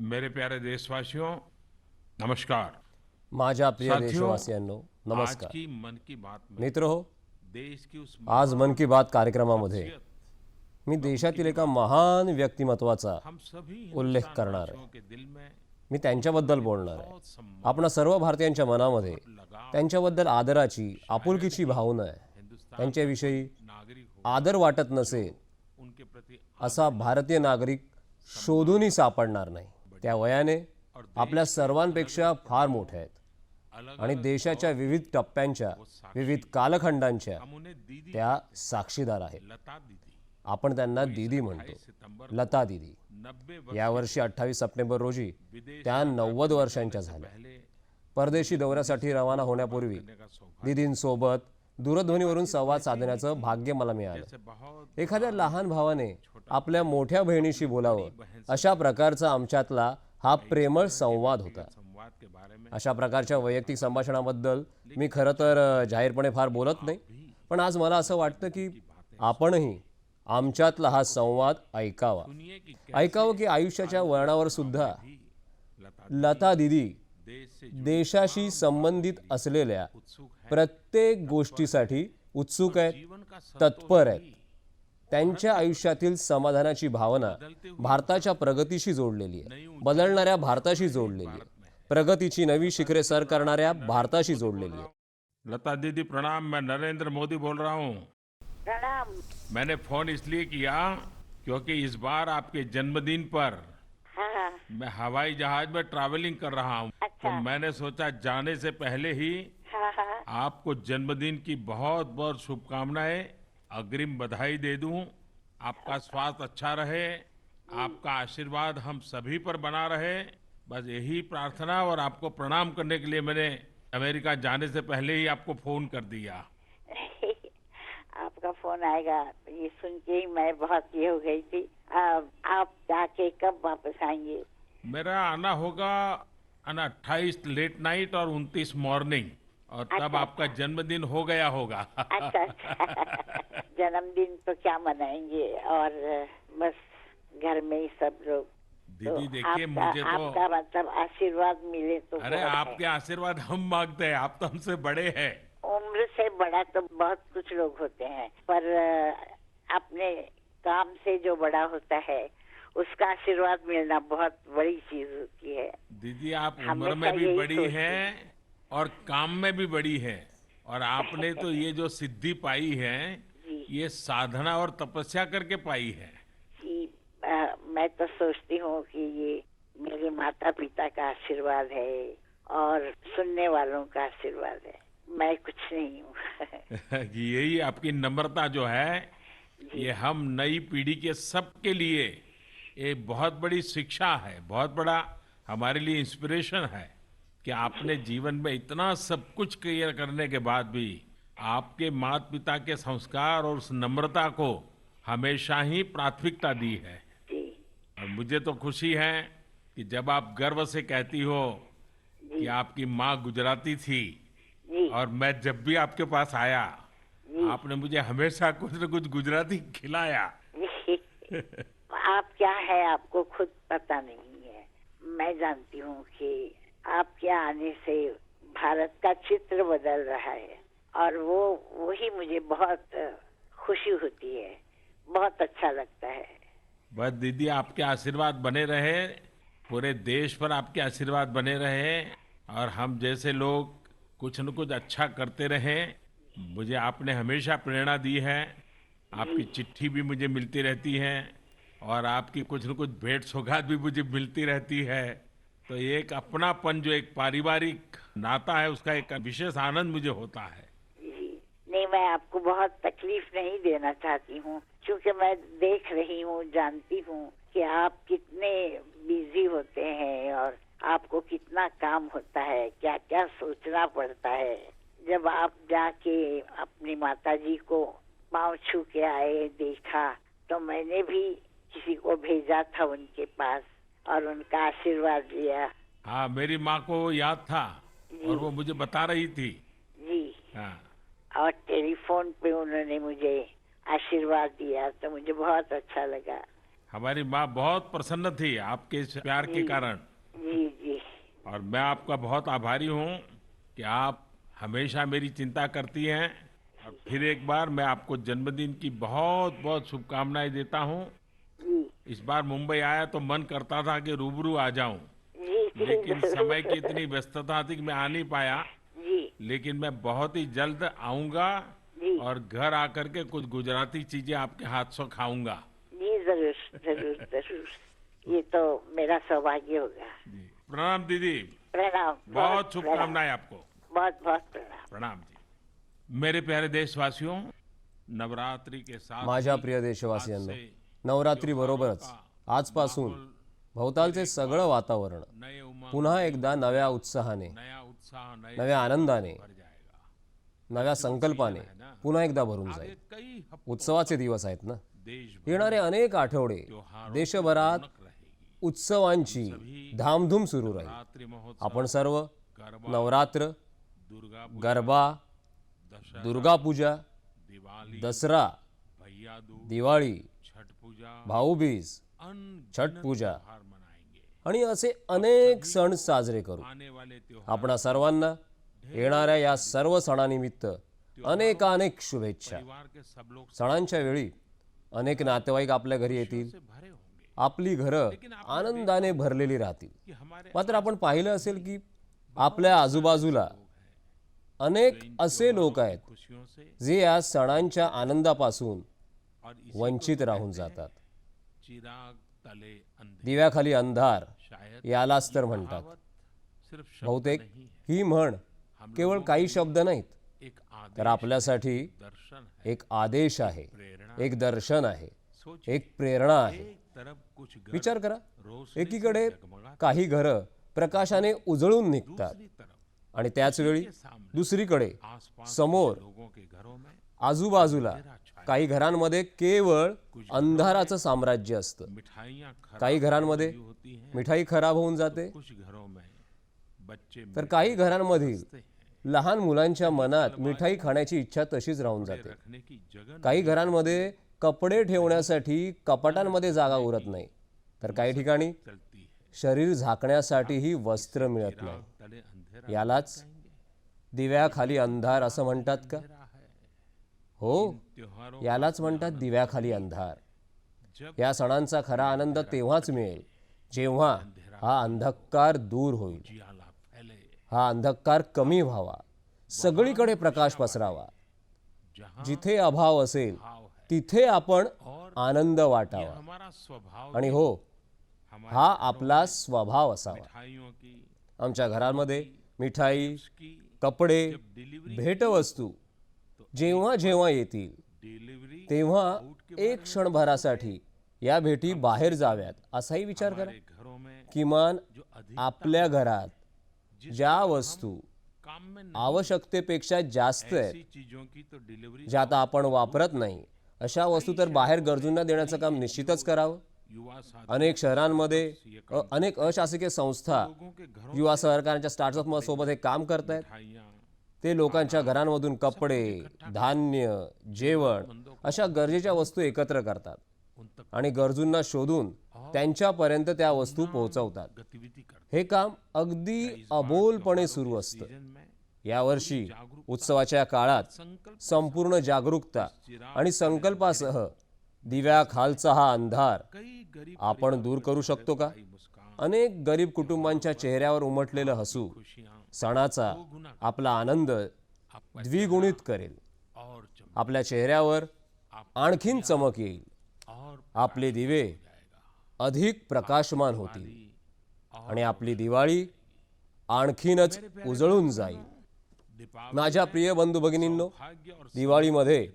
मेरे प्यारे देशवासियों, नमस्कार। माझ्या प्रिय साथियों, देशवासियांनो आज नमस्कार. की मन की बात में मित्र हो, देश की उस आज मन की बात कार्यक्रमामध्ये शख्सियत, मी मैं उनकी देशातील ही एका बात महान व्यक्तिमत्वाचा हम सभी उल्लेख हिंदुस्तान करणार वासियों आहे. के दिल में मी त्यांच्याबद्दल बोलणार आहे. बहुत सम्मान, आपणा सर्व भारतीयांच्या मनामध्ये लगाव, त्यांच्याबद्दल आदराची आपुलकीची भावना आहे. हिंदुस्तान का त्यांच्याविषयी कोई नागरिक हो आदर वाटत नसेल उनके प्रति असा भारतीय नागरिक शोधूनही सापडणार नाही. त्या वयाने आपल्या सर्वांपेक्षा फार मोठे आहेत अलग आणि देशाच्या विविध टप्प्यांच्या विविध कालखंडांच्या हम उन्हें दीदी त्या साक्षीदार आहेत. लता दीदी आपण त्यांना दीदी म्हणतो, सितंबर लता दीदी. 90 वर्ष यावर्षी 28 सप्टेंबर रोजी त्या 90 वर्षांच्या झाल्या. पहले परदेशी दौऱ्यासाठी रवाना होण्यापूर्वी का सौभाग्य दीदींसोबत दूरध्वनीवरून संवाद साधण्याचं भाग्य मला मिळालं. से बहुत एखाद्या लहान भावाने आपल्या मोठ्या बहिणीशी बोलावं, अशा प्रकारचा आमच्यातला हा प्रेमळ संवाद होता. संवाद के बारे में अशा प्रकारच्या वैयक्तिक संभाषणाबद्दल मी खरं तर जाहीरपणे फार बोलत नाही, पण आज मला असं वाटतं की आपणही आमच्यातला हा संवाद ऐकावा. सुनिए कि ऐकावं की आयुष्याच्या वळणावर सुद्धा कैसी लता लता दीदी देश से देशाशी संबंधित असलेल्या उत्सुक है, प्रत्येक गोष्टीसाठी उत्सुक आहेत, जीवन का तत्पर आहेत. त्यांच्या आयुष्यातील समाधानाची भावना भारताच्या प्रगतीशी जोडलेली आहे, बदलणाऱ्या भारताशी जोडलेली आहे, प्रगतीची नवी शिखरे सर करणाऱ्या भारताशी जोडलेली आहे. लता दीदी प्रणाम। मैं नरेंद्र मोदी बोल रहा हूँ। प्रणाम। मैंने फोन इसलिए किया क्योंकि इस बार आपके जन्मदिन पर हाँ मैं हवाई जहाज में ट्रैवलिंग कर रहा हूँ। अच्छा। तो मैंने सोचा जाने से पहले ही हाँ हाँ आपको जन्मदिन की बहुत बहुत शुभकामनाएं, अग्रिम बधाई दे दूं। आपका स्वास्थ्य अच्छा रहे, आपका आशीर्वाद हम सभी पर बना रहे, बस यही प्रार्थना। और आपको प्रणाम करने के लिए मैंने अमेरिका जाने से पहले ही आपको फोन कर दिया। आपका फोन आएगा ये सुन के ही मैं बहुत ये हो गई थी। आप जाके कब वापस आएंगे? मेरा आना होगा 28 लेट नाइट और 29 मॉर्निंग, और तब अच्छा, आपका जन्मदिन हो गया होगा। अच्छा अच्छा। जन्मदिन तो क्या मनाएंगे, और बस घर में ही सब लोग। दीदी तो देखिए, मुझे तो आपका मतलब आशीर्वाद मिले तो अरे बहुत है। आपके आशीर्वाद हम मांगते हैं, आप तो हमसे बड़े हैं। उम्र से बड़ा तो बहुत कुछ लोग होते हैं, पर अपने काम से जो बड़ा होता है उसका आशीर्वाद मिलना बहुत बड़ी चीज होती है। दीदी आप उम्र हमेशा में भी यही बड़ी सोचती हैं और काम में भी बड़ी हैं, और आपने तो ये जो सिद्धि पाई है जी। ये साधना और तपस्या करके पाई है। कि मैं तो सोचती हूँ कि ये मेरे माता पिता का आशीर्वाद है और सुनने वालों का आशीर्वाद है। मैं कुछ नहीं हूँ। यही आपकी नम्रता जो है, ये हम नई पीढ़ी के सबके लिए एक बहुत बड़ी शिक्षा है, बहुत बड़ा हमारे लिए इंस्पिरेशन है कि आपने जीवन में इतना सब कुछ क्लियर करने के बाद भी आपके माता पिता के संस्कार और उस नम्रता को हमेशा ही प्राथमिकता दी है। जी और मुझे तो खुशी है कि जब आप गर्व से कहती हो कि आपकी माँ गुजराती थी, जी और मैं जब भी आपके पास आया आपने मुझे हमेशा कुछ न कुछ गुजराती खिलाया। जी। आप क्या है आपको खुद पता नहीं है। मैं जानती हूँ कि आपके आने से भारत का चित्र बदल रहा है, और वही मुझे बहुत खुशी होती है, बहुत अच्छा लगता है। बस दीदी आपके आशीर्वाद बने रहे, पूरे देश पर आपके आशीर्वाद बने रहे, और हम जैसे लोग कुछ न कुछ अच्छा करते रहे। मुझे आपने हमेशा प्रेरणा दी है, आपकी चिट्ठी भी मुझे मिलती रहती है, और आपकी कुछ न कुछ भेंट सौगात भी मुझे मिलती रहती है। तो ये एक अपनापन, जो एक पारिवारिक नाता है, उसका एक विशेष आनंद मुझे होता है। जी नहीं, मैं आपको बहुत तकलीफ नहीं देना चाहती हूँ, क्योंकि मैं देख रही हूँ, जानती हूँ कि आप कितने बिजी होते हैं और आपको कितना काम होता है, क्या क्या सोचना पड़ता है। जब आप जाके अपनी माताजी को पाँव छू के आए, देखा, तो मैंने भी किसी को भेजा था उनके पास और उनका आशीर्वाद लिया। हाँ, मेरी माँ को याद था और वो मुझे बता रही थी। जी हाँ, और टेलीफोन पे उन्होंने मुझे आशीर्वाद दिया, तो मुझे बहुत अच्छा लगा। हमारी माँ बहुत प्रसन्न थी आपके इस प्यार के कारण, जी जी। और मैं आपका बहुत आभारी हूँ कि आप हमेशा मेरी चिंता करती हैं। और फिर एक बार मैं आपको जन्मदिन की बहुत बहुत शुभकामनाएं देता हूँ। जी इस बार मुंबई आया तो मन करता था कि रूबरू आ जाऊं, जी जी लेकिन जरूर। समय की इतनी व्यस्तता थी कि मैं आ नहीं पाया। जी लेकिन मैं बहुत ही जल्द आऊंगा जी और घर आकर के कुछ गुजराती चीजें आपके हाथ से खाऊंगा। जी जरूर जरूर जरूर। ये तो मेरा सौभाग्य होगा। प्रणाम दीदी, प्रणाम। बहुत शुभकामनाएं आपको। बहुत बहुत प्रणाम। प्रणाम जी। मेरे प्यारे देशवासियों, नवरात्रि के साथ माझ्या ही प्रिय आज देशवासियांनो, से नवरात्री बरोबरच आजपासून भोवतालचे सगळं वातावरण नए उमंग, पुन्हा एकदा नव्या उत्साहाने, नया उत्साह, नए नव्या आनंदाने, भर जाएगा। नव्या संकल्पाने पुन्हा एकदा भरून आगे जाईल. कई हफ्तों उत्सवाचे दिवस आहेत ना. देश येणारे अनेक आठवडे देशभरात रहेगी। उत्सवांची धामधूम सुरू राहील. नवरात्रि महोत्सव, आपण सर्व गरबा, नवरात्र, दुर्गा, गरबा, दशहरा, दुर्गा पूजा, दिवाली, दसरा, भैया दूज, दिवाळी, छठ पूजा, भाऊबीज, अनगिनत छठ पूजा त्योहार मनाएंगे। आणि असे अनेक सण साजरे करू. आने वाले त्योहार आपणा सर्वांना येणाऱ्या या सर्व सणानिमित्त अनेकानेक शुभेच्छा. परिवार के सब लोग सणांच्या वेळी अनेक नातेवाईक आपल्या घरी येतील. से भरे होंगे आपली घरं आनंदाने भरलेली राहतील. कि हमारे मात्र आपण पाहिलं असेल की आपल्या आजूबाजूला अनेक असे लोक आहेत खुशियों से जे या सणांच्या आनंदापासून और इसी वंचित राहून जातात. चिराग तले अंधे, दिव्याखाली अंधार शायद यालाच तर म्हणतात. सिर्फ शब्द बहुतेक नहीं है, ही म्हण केवळ काही शब्द नाहीत, एक आदेश, तर आपल्यासाठी दर्शन है, एक आदेश आहे, प्रेरणा। एक दर्शन आहे, सोच एक प्रेरणा आहे. एक तरफ कुछ घर विचार करा, रोशनी एकीकडे से जगमगाते, काही घरं प्रकाशाने उजळून निघतात दूसरी तरफ आणि त्याच वेळी दुसरीकडे आसपास समोर लोगों के घरों में आजूबाजूला काही घरांमध्ये केवळ अंधाराचं साम्राज्य असतं. मिठाइयाँ खराब काही घरांमध्ये होती हैं, मिठाई खराब होऊन जाते, कुछ घरों में बच्चे तर काही घरांमधील मिलते हैं, लहान मुलांच्या मनात मिठाई खाण्याची इच्छा तशीच राहून जाते. रखने की जगह काही घरांमध्ये कपडे ठेवण्यासाठी कपाटांमध्ये जागा उरत नाही, तर काही ठिकाणी चलती है। शरीर झाकण्यासाठीही वस्त्र मिळत नाही. तले अंधेरा यालाच दिव्याखाली अंधार असं म्हणतात का? है। हो, त्योहारों यालाच म्हणतात दिव्याखाली अंधार. जब या सणांचा खरा आनंद तेव्हाच मिळेल जेव्हा हा अंधकार दूर होईल, जियाला फैले, हा अंधकार कमी व्हावा, सगळीकडे प्रकाश पसरावा. जहाँ जिथे अभाव असेल भाव है तिथे आपण आनंद वाटावा. हमारा स्वभाव आणि हो, हमारी हा आपला स्वभाव असावा. मिठाइयों की आमच्या घरांमध्ये मिठाई, की कपडे, डिलीवरी भेटवस्तू जेव्हा जेव्हा येतील डिलीवरी तेव्हा एक क्षणभरासाठी या भेटी बाहेर जाव्यात असाही विचार करा. हमारे घरों में किमान जो अधिक आपल्या घरात ज्या वस्तू काम में नहीं, आवश्यकतेपेक्षा जास्त आहेत, ऐसी चीजों की तो डिलीवरी ज्या आता आपण वापरत नाही, अशा वस्तू तर बाहेर गरजूंना देण्याचं काम निश्चितच करावं. युवा साथी अनेक शहरांमध्ये अनेक अशासकीय संस्था लोगों के घरों युवा सहकार्यांच्या स्टार्टअप सोबत हे काम करतायत. मिठाइयाँ ते लोकांच्या घरांमधून कपडे, धान्य, जेवण अशा गरजेच्या वस्तू एकत्र करतात उन तक आणि गरजूंना शोधून त्यांच्यापर्यंत त्या वस्तू पोहोचवतात. गतिविधि करते हे काम अगदी अबोलपणे सुरू असतं. सीजन में यावर्षी उत्सवाच्या काळात संकल्प संपूर्ण जागरूकता आणि संकल्पासह दिव्याखालचा हा अंधार कई गरीब आपण दूर करू शकतो का? मुस्कान अनेक गरीब कुटुंबांच्या चेहऱ्यावर उमटलेलं हसू खुशियाँ सणाचा आपला आनंद द्विगुणित करेल. और चमक आपल्या चेहऱ्यावर आणखीन चमक येईल. और आपले दिवे अधिक प्रकाशमान होतील आणि आपली दिवाळी आणखीनच उजळून जाईल. दीपावली माझ्या प्रिय बंधू भगिनींनो, भाग्य और दिवाळीमध्ये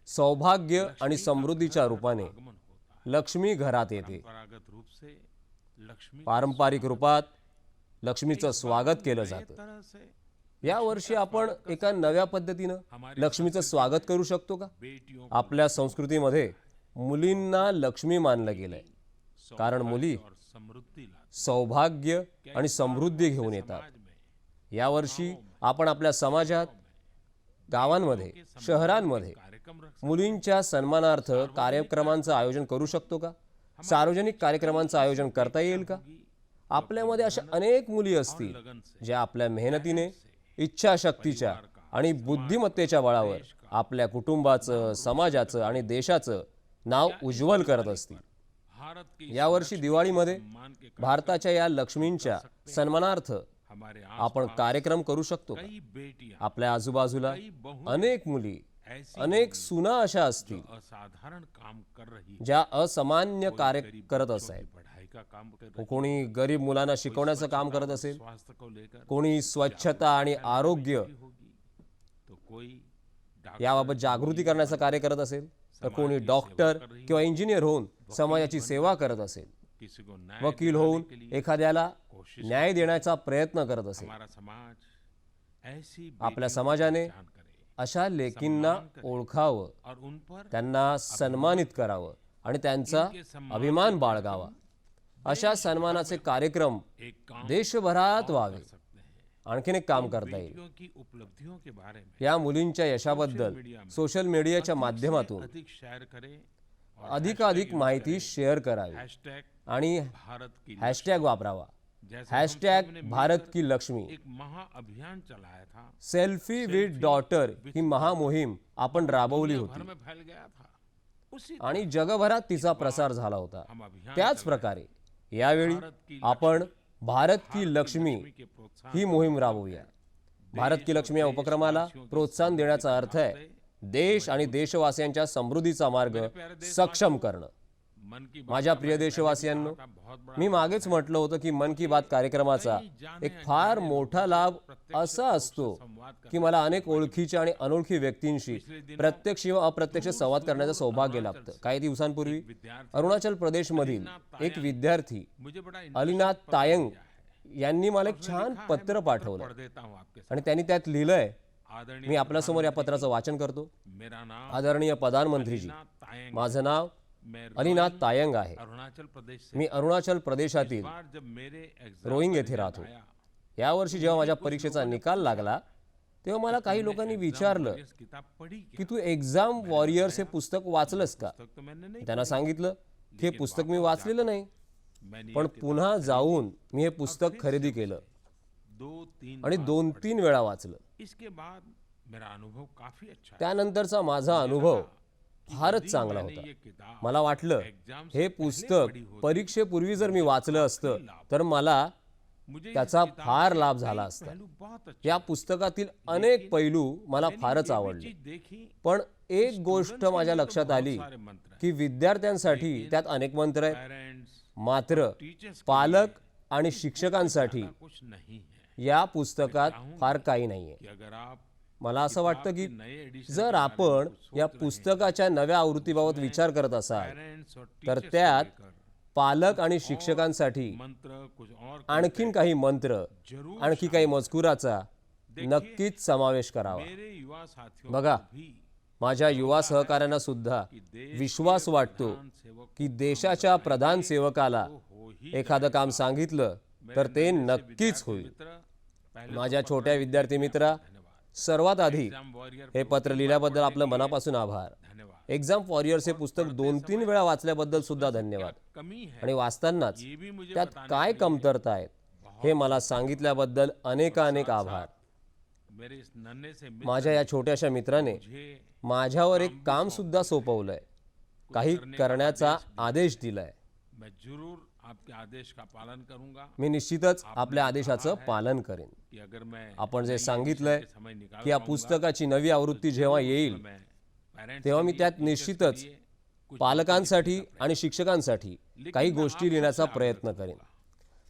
सौभाग्य आणि समृद्धीच्या रूपाने आगमन होता है। लक्ष्मी घरात येते. परंपरागत रूप से लक्ष्मी पारंपरिक रूपात लक्ष्मीचं स्वागत केलं जातं. तरह से या वर्षी आपण एका नव्या पद्धतीनं लक्ष्मीचं स्वागत करू शकतो का? बेटियों आपल्या संस्कृतीमध्ये मुलींना लक्ष्मी मानलं गेलंय, कारण मुली और समृद्धि लाते सौभाग्य आणि समृद्धी घेऊन येतात. समाज में यावर्षी आपण आपल्या समाजात, गावांमध्ये, शहरांमध्ये कार्यक्रम रख मुलींच्या सन्मानार्थ कार्यक्रमांचं आयोजन करू शकतो का? सार्वजनिक कार्यक्रमांचं आयोजन करता येईल का? आपल्यामध्ये अशा अनेक मुली असतील ज्या आपल्या मेहनतीने, इच्छाशक्तीच्या आणि बुद्धिमत्तेच्या बळावर आपल्या कुटुंबाचं, समाजाचं आणि देशाचं नाव उज्ज्वल करत असतील. यावर्षी दिवाळीमध्ये भारताच्या या लक्ष्मींच्या सन्मानार्थ आपण कार्यक्रम करू शकतो का? आपल्या आजूबाजूला अनेक मुली, अनेक सुना अशा असतील असाधारण काम कर रही ज्या असामान्य कार्य करत असायत. पढ़ाई का काम कर रही कोणी गरीब मुलांना शिकवण्याचं काम करत असेल, स्वास्थ्य को लेकर कोणी स्वच्छता आणि आरोग्य होगी तो कोई याबाबत जागृती करण्याचं कार्य करत असेल, तर कोणी डॉक्टर किंवा इंजिनियर होऊन समाजाची सेवा करत असेल, किसी को न्याय वकील होऊन एखाद्याला न्याय देण्याचा प्रयत्न करत असेल. हमारा समाज ऐसी आपल्या समाजाने जान करे अशा लेकींना ओळखावं, और उन पर त्यांना सन्मानित करावं आणि त्यांचा अभिमान बाळगावा. अशा सन्मानाचे कार्यक्रम एक काम देशभरात व्हावे. सकते हैं. आणखीन एक काम करता येईल. बेटियों की उपलब्धियों के बारे में या मुलींच्या यशाबद्दल सोशल मीडियाच्या माध्यमातून अधिक शेयर करे और अधिकाधिक माहिती शेअर करावी हैशटैग आणि भारत की हॅशटॅग वापरावा. जैसे हॅशटॅग भारत की लक्ष्मी, एक महाअभियान चलाया था, सेल्फी विथ डॉटर ही महामोहीम आपण राबवली भर होती में फैल गया था. उसी आणि जगभरात तिचा प्रसार झाला होता. हम अभियान त्याच प्रकारे यावेळी आपण भारत की लक्ष्मी के प्रोत्साहन ही मोहीम राबवूया. भारत की लक्ष्मी या उपक्रमाला प्रोत्साहन देण्याचा अर्थ आहे देश आणि देशवासियांच्या समृद्धीचा मार्ग सक्षम करणं. मन की बात माझ्या प्रिय देशवासियांनो, का बहुत बड़ा मी मागेच म्हटलं होतं की मन की बात कार्यक्रमाचा एक फार मोठा लाभ असा असतो की मला अनेक ओळखीच्या आणि अनोळखी व्यक्तींशी प्रत्यक्ष किंवा अप्रत्यक्ष संवाद करण्याचं सौभाग्य लाभतं. काही दिवसांपूर्वी अरुणाचल प्रदेशमधील एक विद्यार्थी मुझे बड़ा अलीनाथ तायंग यांनी मला एक छान पत्र पाठवलं पढ़ देता हूँ आपके साथ. आणि त्यांनी त्यात लिहिलंय, आदरणीय मी आपल्यासमोर या पत्राचं वाचन करतो. मेरा नाम आदरणीय प्रधानमंत्रीजी, तायंग, माझं नाव मैं अलीनाथ तायंग आहे. अरुणाचल प्रदेश से मी अरुणाचल प्रदेशातील बार जब मेरे एग्जाम रोईंग येथे राहतो. यावर्षी जेव्हा माझ्या परीक्षेचा निकाल लागला तेव्हा मला काही लोकांनी विचारलं इस किताब पढ़ी क्या? की तू एक्झाम वॉरियर्स हे पुस्तक वाचलंस का? तक तो मैंने नहीं त्यांना सांगितलं की हे पुस्तक मी वाचलेलं नाही, मैंने पण पुन्हा जाऊन मी हे पुस्तक खरेदी केलं 2-3 आणि 2-3 वेळा वाचलं. इसके बाद मेरा अनुभव काफी अच्छा है. त्यानंतरचा माझा अनुभव फारच चांगला होता. ये किताब मला वाटलं हे पुस्तक परीक्षेपूर्वी जर मी वाचलं असतं तर मला मुझे त्याचा फार लाभ झाला असता. पहलू बहुत अच्छा या पुस्तकातील अनेक पैलू मला फारच आवडले, चीज देखी. पण एक गोष्ट माझ्या लक्षात आली सारे मंत्र की विद्यार्थ्यांसाठी त्यात अनेक मंत्र आहेत, पेरेंट्स मात्र टीचर्स पालक आणि शिक्षकांसाठी कुछ नहीं है. या पुस्तकात फार काही नाहीये. कि अगर आप मला असं वाटतं की नए एडिशन जर आपण या पुस्तकाच्या नव्या आवृत्तीबाबत विचार करत असाल पेरेंट्स और तर टीचर्स त्यात पालक आणि शिक्षकांसाठी मंत्र कुछ और आणखीन काही मंत्र, आणखी काही मजकुराचा नक्कीच समावेश करावा. मेरे युवा साथियों बघा, को भी माझ्या युवा सहकाऱ्यांना सुद्धा विश्वास वाटतो की देशाच्या प्रधान सेवकाला हो ही एखादं काम सांगितलं तर ते नक्कीच होईल. मित्र पहले माझ्या छोट्या विद्यार्थी मित्रा, सर्वात आधी एग्जाम वॉरियर हे पत्र लिहिल्याबद्दल आपलं मनापासून आभार. धन्यवाद. एक्झाम वॉरियर्स हे पुस्तक 2-3 वेळा वाचल्याबद्दल सुद्धा धन्यवाद. कमी है आणि वाचतानाच ये भी मुझे त्यात काय कमतरता आहेत हे मला सांगितल्याबद्दल अनेकानेक आभार. मेरे इस नन्हे से मित्र माझ्या या छोट्याशा मित्राने मुझे माझ्यावर एक काम सुद्धा सोपवलंय, काही करण्याचा आदेश दिलाय. मैं जरूर आपके आदेश का पालन करूंगा मी निश्चितच आपल्या आदेशाचं पालन करेन. कि अगर मैं आपण जे सांगितलंय समय निकाल की या पुस्तकाची नवी आवृत्ती जेव्हा येईल मैं पेरेंट्स तेव्हा मी त्यात निश्चितच पालकांसाठी आणि शिक्षकांसाठी काही गोष्टी लिहिण्याचा प्रयत्न करेन.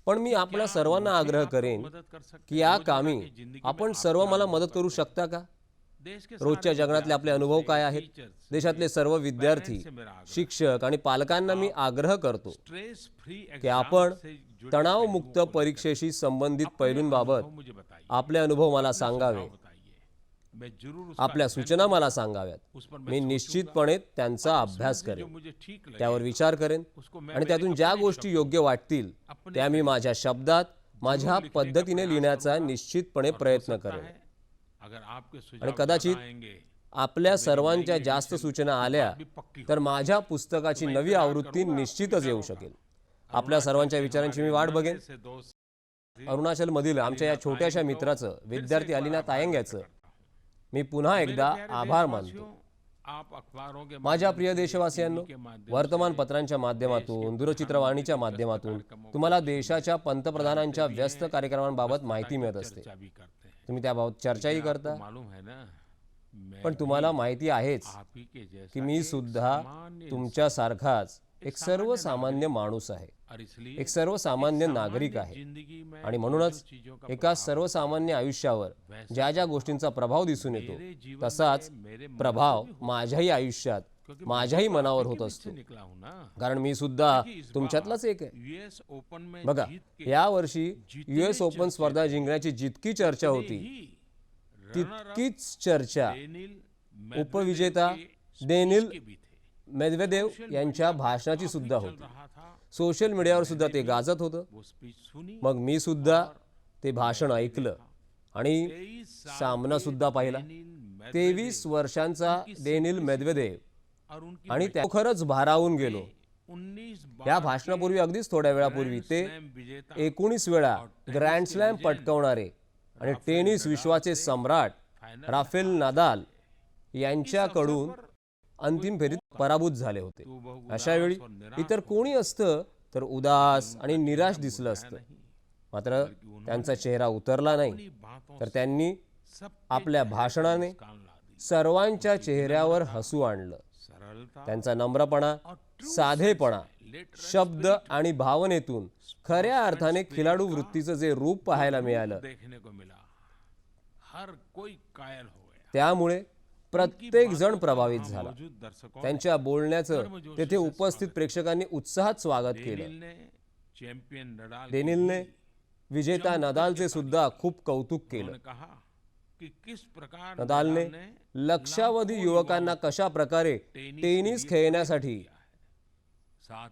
पण मी आपल्या सर्वांना आग्रह करेन मदद कर सकते की या कामी आपण सर्व मला मदद करू शकता का? देश के रोजच्या जगण्यातले आपले अनुभव काय आहेत? देशातले सर्व विद्यार्थी, शिक्षक आणि पालकांना मी आग्रह करतो स्ट्रेस फ्री की आपण तणावमुक्त परीक्षेशी संबंधित पैलूंबाबत मुझे बताइए आपले अनुभव मला सांगावे, बताइए मैं जरूर उसका आपल्या सूचना मला सांगाव्यात. उस पर मी निश्चितपणे त्यांचा अभ्यास जो करेन, मुझे ठीक लगे त्यावर विचार करेन आणि त्यातून ज्या गोष्टी योग्य वाटतील त्या मी माझ्या शब्दात, माझ्या पद्धतीने लिहिण्याचा निश्चितपणे प्रयत्न करेन. अगर आपके आणि सुझाव कदाचित आएंगे आपल्या सर्वांच्या जास्त सूचना आल्या तर माझ्या पुस्तकाची नवी आवृत्ती निश्चितच येऊ शकेल. आपल्या सर्वांच्या विचारांची मी वाट बघेन. अरुणाचलमधील आमच्या या छोट्याशा मित्राचं, विद्यार्थी अलिना तायंग याचं मी पुन्हा एकदा आभार मानतो. माझ्या प्रिय देशवासियांनो, वर्तमानपत्रांच्या माध्यमातून, दूरचित्रवाणीच्या माध्यमातून तुम्हाला देशाच्या पंतप्रधानांच्या व्यस्त कार्यक्रमांबाबत माहिती मिळत असते. तुम्ही त्याबाबत चर्चाही करता. पण तुम्हाला माहिती आहेच की मी सुद्धा तुमच्यासारखाच एक सर्वसामान्य माणूस आहे, एक सर्वसामान्य नागरिक आहे. आणि म्हणूनच एका सर्वसामान्य आयुष्यावर ज्या ज्या गोष्टींचा प्रभाव दिसून येतो तसाच प्रभाव माझ्याही आयुष्यात, माझ्याही मनावर होत असतो. कारण मी सुद्धा तुमच्यातलाच एक आहे. बघा, या वर्षी US ओपन स्पर्धा जिंकण्याची जितकी चर्चा होती तितकीच चर्चा उपविजेता डेनिल मेदवेदेव यांच्या भाषणाची सुद्धा होती. सोशल मीडियावर सुद्धा ते गाजत होतं. मग मी सुद्धा ते भाषण ऐकलं आणि सामना सुद्धा पाहिला. 23 वर्षांचा डेनिल मेदवेदेव आणि त्या खरंच भारावून गेलो. या भाषणापूर्वी अगदीच थोड्या वेळापूर्वी ते 19 वेळा ग्रँड स्लॅम पटकावणारे आणि टेनिस विश्वाचे सम्राट राफेल नादाल यांच्याकडून अंतिम फेरीत पराभूत झाले होते. अशा वेळी इतर कोणी असतं तर उदास आणि निराश दिसलं असतं. मात्र त्यांचा चेहरा उतरला नाही, तर त्यांनी आपल्या भाषणाने सर्वांच्या चेहऱ्यावर हसू आणलं. त्यांचा नम्रपणा, साधेपणा, शब्द आणि भावनेतून खऱ्या अर्थाने खिलाडू वृत्तीचं जे रूप पाहायला मिळालं, त्यामुळे प्रत्येक जण प्रभावित झाला. त्यांच्या बोलण्याचं तेथे उपस्थित प्रेक्षकांनी उत्साहात स्वागत केलं. डेनिलने विजेता नदालचे सुद्धा खूप कौतुक केलं. नदालने लक्षावधी युवकांना कशा प्रकारे टेनिस खेळण्यासाठी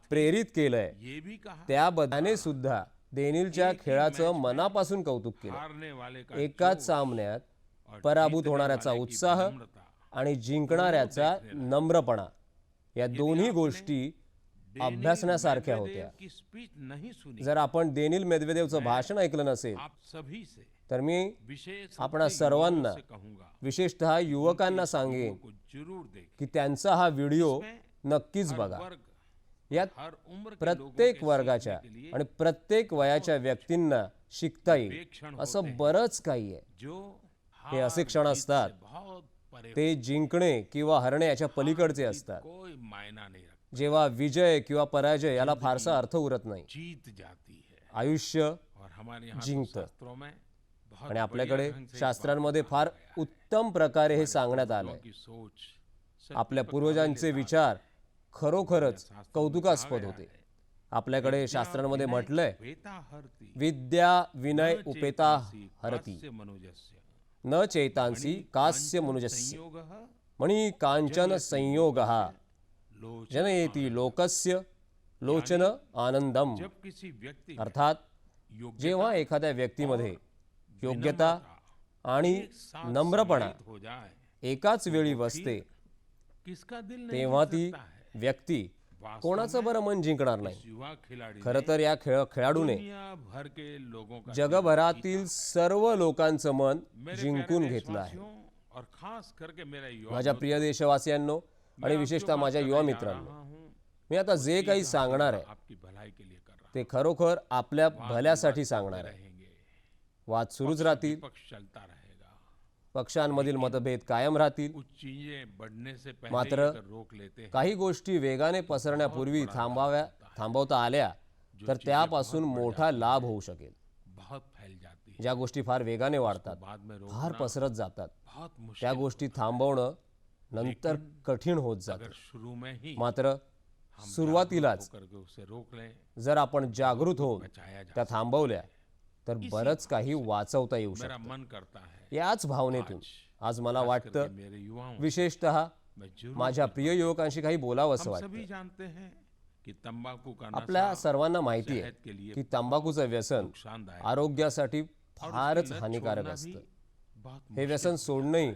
प्रेरित केलंय त्याबद्दल सुद्धा डेनिलच्या खेळाचं मनापासून कौतुक केलं. एकाच सामन्यात पराभूत होणाऱ्याचा उत्साह आणि जिंकणाऱ्याचा नम्रपणा, या दोन्ही गोष्टी अभ्यासण्यासारख्या होत्या. जर आपण डेनिल मेदवेदेवचं भाषण ऐकलं नसेल तर मी आपणा सर्वांना, विशेषतः युवकांना सांगेन की त्यांचा हा व्हिडिओ नक्कीच बघा. यात प्रत्येक वर्गाच्या आणि प्रत्येक वयाच्या व्यक्तींना शिकता येईल असं बरंच काही आहे. हे असे क्षण असतात, ते जिंकणे किंवा हरणे याच्या पलीकडचे असतात, जेव्हा विजय किंवा पराजय याला फारसा अर्थ उरत नाही. आयुष्य जिंकतं. आणि आपल्याकडे शास्त्रांमध्ये फार उत्तम प्रकारे हे सांगण्यात आलंय. आपल्या पूर्वजांचे विचार खरोखरच कौतुकास्पद होते. आपल्याकडे शास्त्रांमध्ये म्हटलंय, विद्या विनय उपेता हरती न चैतांसी कास्य मनुजस्य मणि कांचन संयोगः जनयेति लोकस्य लोचन आनंदम. अर्थात जेव्हा एखाद्या व्यक्तीमध्ये योग्यता आणि नम्रपणा एकाच वेळी वसते तेव्हा ती व्यक्ती कोणाचं बरं मन जिंकणार नाही. खरं तर या खेळाडूने जगभरातील सर्व लोकांचं मन जिंकून घेतलं आहे. माझ्या प्रिय देशवासियांनो आणि विशेषतः माझ्या युवा मित्रांनो, मी आता जे काही सांगणार आहे ते खरोखर आपल्या भल्यासाठी सांगणार आहे. वाद सुरूच राहतील, पक्षांमधील मतभेद कायम राहतील. मात्र काही गोष्टी वेगाने पसरण्यापूर्वी थांबवता आल्या तर त्यापासून मोठा लाभ होऊ शकेल. ज्या गोष्टी फार वेगाने वाढतात, फार पसरत जातात, त्या गोष्टी थांबवणं नंतर कठीण होत जातं. मात्र सुरुवातीलाच जर आपण जागृत होऊन त्या थांबवल्या तर बरंच काही वाचवता येऊ शकतं. याच भावनेतून आज मला वाटतं, विशेषतः माझ्या प्रिय युवकांशी काही बोलावंसं वाटतं. आपल्या सर्वांना माहिती आहे की तंबाखूचं व्यसन आरोग्यासाठी फारच हानिकारक असतं. हे व्यसन सोडणंही